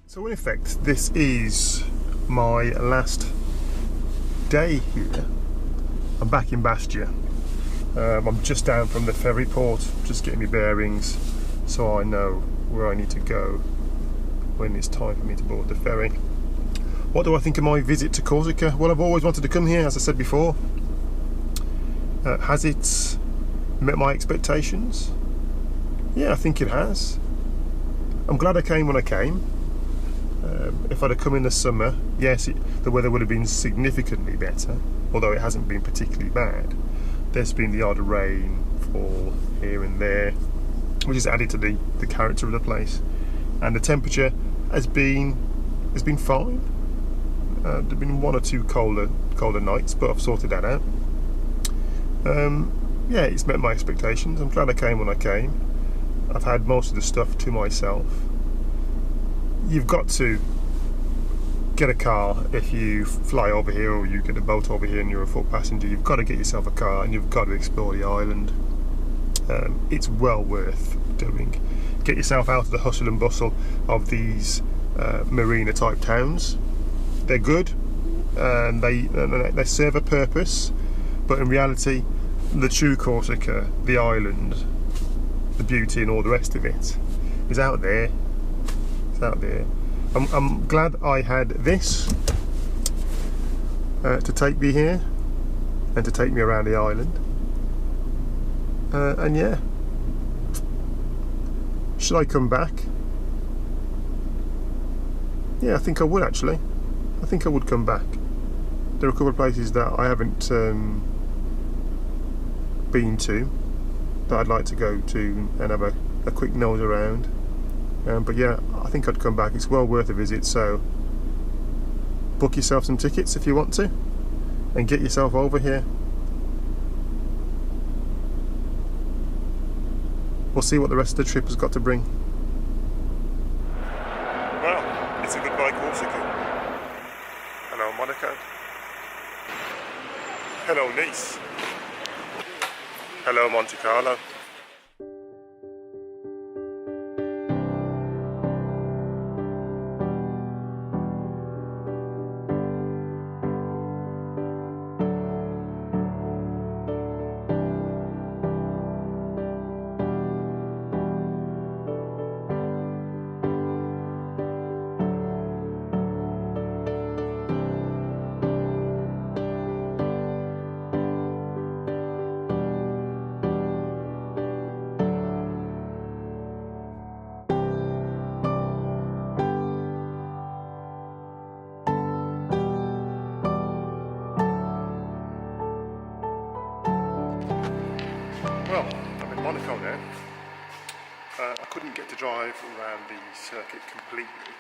So in effect, this is my last day here. I'm back in Bastia. I'm just down from the ferry port, just getting my bearings so I know where I need to go when it's time for me to board the ferry. What do I think of my visit to Corsica? Well, I've always wanted to come here, as I said before. Has it met my expectations? Yeah, I think it has. I'm glad I came when I came. If I'd have come in the summer, yes, the weather would have been significantly better, although it hasn't been particularly bad. There's been the odd rainfall here and there, which has added to the character of the place, and the temperature has been fine. There've been one or two colder nights, but I've sorted that out. Yeah, it's met my expectations. I'm glad I came when I came. I've had most of the stuff to myself. You've got to get a car if you fly over here, or you get a boat over here and you're a foot passenger. You've got to get yourself a car and you've got to explore the island. It's well worth doing. Get yourself out of the hustle and bustle of these marina type towns. They're good and they serve a purpose, but in reality the true Corsica, the island, the beauty and all the rest of it is out there. It's out there. I'm glad I had this to take me here and to take me around the island. And yeah, should I come back? Yeah, I think I would actually. I think I would come back. There are a couple of places that I haven't been to that I'd like to go to and have a quick nose around. But yeah, I think I'd come back. It's well worth a visit, so book yourself some tickets if you want to and get yourself over here. We'll see what the rest of the trip has got to bring. Well, it's a goodbye Corsica. Hello Monaco. Hello Nice. Hello Monte Carlo. Well, I'm in Monaco now. I couldn't get to drive around the circuit completely,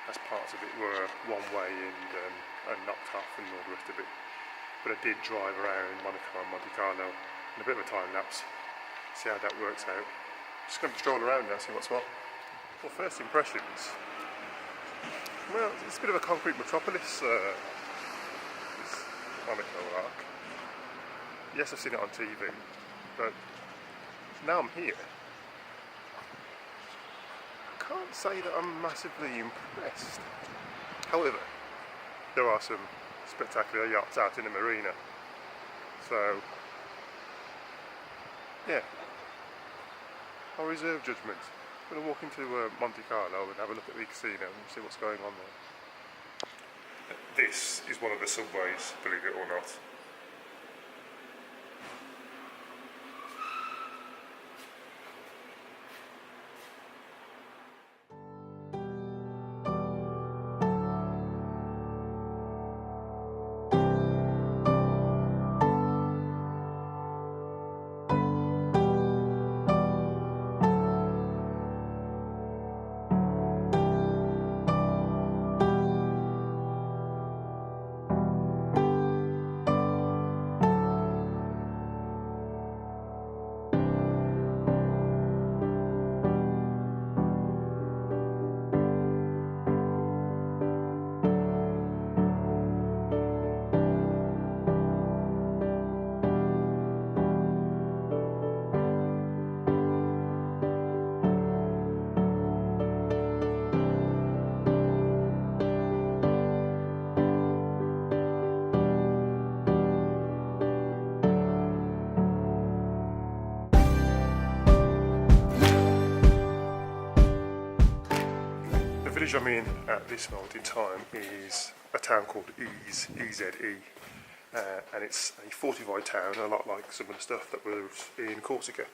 as parts of it were one way and knocked off and all the rest of it. But I did drive around Monaco and Monte Carlo in a bit of a time lapse, see how that works out. Just going to stroll around now, see what's what. Well, first impressions. Well, it's a bit of a concrete metropolis, this Monaco arc. Yes, I've seen it on TV, but now I'm here. I can't say that I'm massively impressed. However, there are some spectacular yachts out in the marina. So, yeah, I'll reserve judgment. I'm going to walk into Monte Carlo and have a look at the casino and see what's going on there. This is one of the subways, believe it or not. village I'm in at this moment in time is a town called E-Z-E, and it's a fortified town, a lot like some of the stuff that was in Corsica,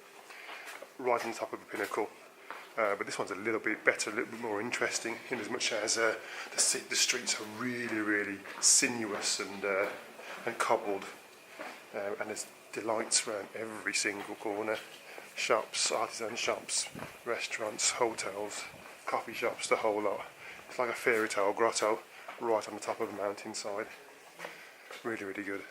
right on the top of a pinnacle. But this one's a little bit better, a little bit more interesting, in as much as the streets are really sinuous and cobbled, and there's delights around every single corner. Shops, artisan shops, restaurants, hotels, coffee shops, the whole lot. It's like a fairy tale grotto right on the top of a mountainside. Really good.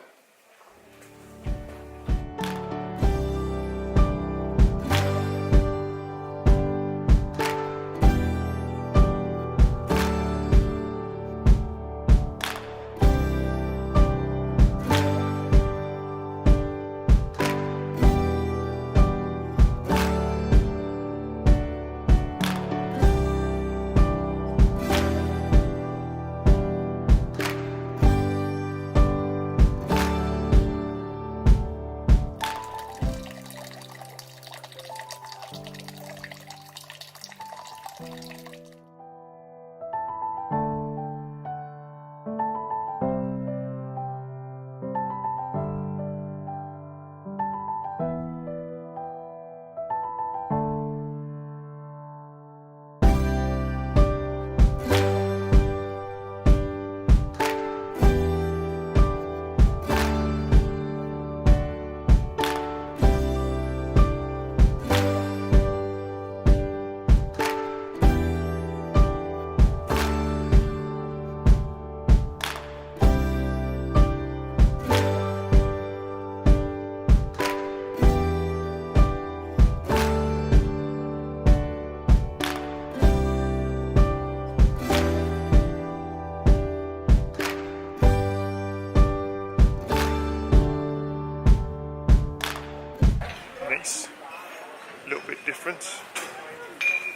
A little bit different,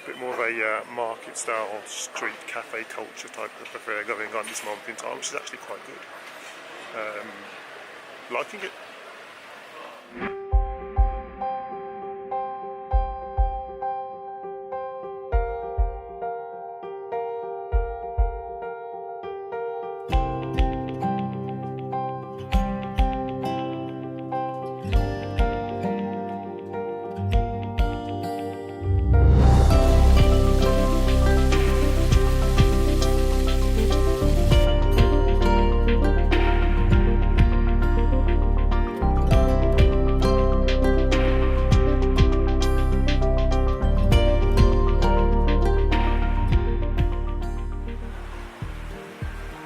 a bit more of a market style street cafe culture type of affair going on this moment in time, which is actually quite good. Liking it.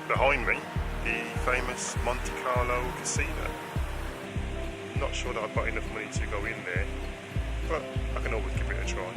Behind me, the famous Monte Carlo casino. Not sure that I've got enough money to go in there, but I can always give it a try.